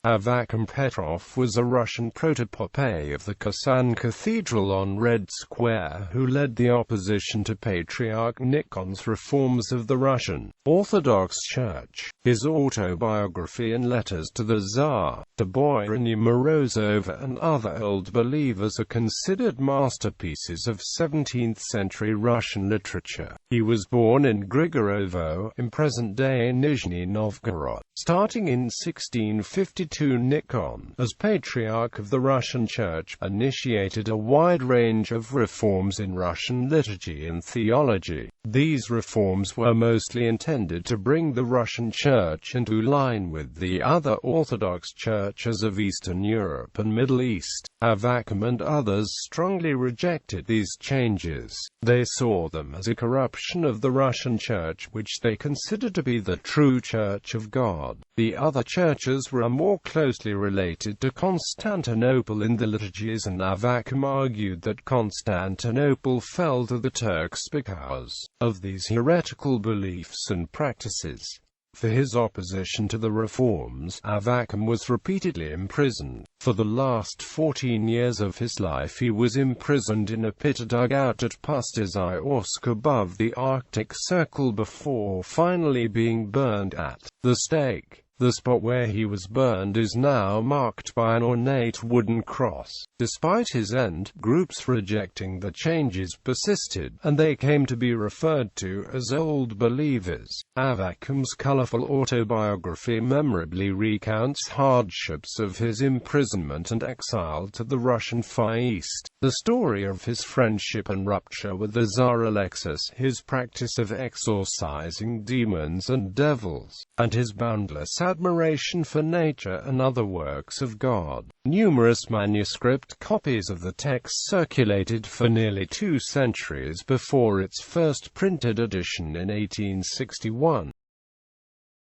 Avvakum Petrov was a Russian protopope of the Kazan Cathedral on Red Square who led the opposition to Patriarch Nikon's reforms of the Russian Orthodox Church. His autobiography and letters to the Tsar, to Boyarynya Morozova and other old believers are considered masterpieces of 17th-century Russian literature. He was born in Grigorovo, in present-day Nizhny Novgorod. Starting in 1652, Nikon, as Patriarch of the Russian Church, initiated a wide range of reforms in Russian liturgy and theology. These reforms were mostly intended to bring the Russian Church into line with the other Orthodox churches of Eastern Europe and Middle East. Avvakum and others strongly rejected these changes. They saw them as a corruption of the Russian Church, which they considered to be the true Church of God. The other churches were more closely related to Constantinople in the liturgies, and Avvakum argued that Constantinople fell to the Turks because of these heretical beliefs and practices. For his opposition to the reforms, Avvakum was repeatedly imprisoned. For the last 14 years of his life he was imprisoned in a pit dug out at Pusztai above the Arctic Circle before finally being burned at the stake. The spot where he was burned is now marked by an ornate wooden cross. Despite his end, groups rejecting the changes persisted, and they came to be referred to as Old Believers. Avvakum's colorful autobiography memorably recounts hardships of his imprisonment and exile to the Russian Far East, the story of his friendship and rupture with the Tsar Alexis, his practice of exorcising demons and devils, and his boundless admiration for nature and other works of God. Numerous manuscript copies of the text circulated for nearly 2 centuries before its first printed edition in 1861.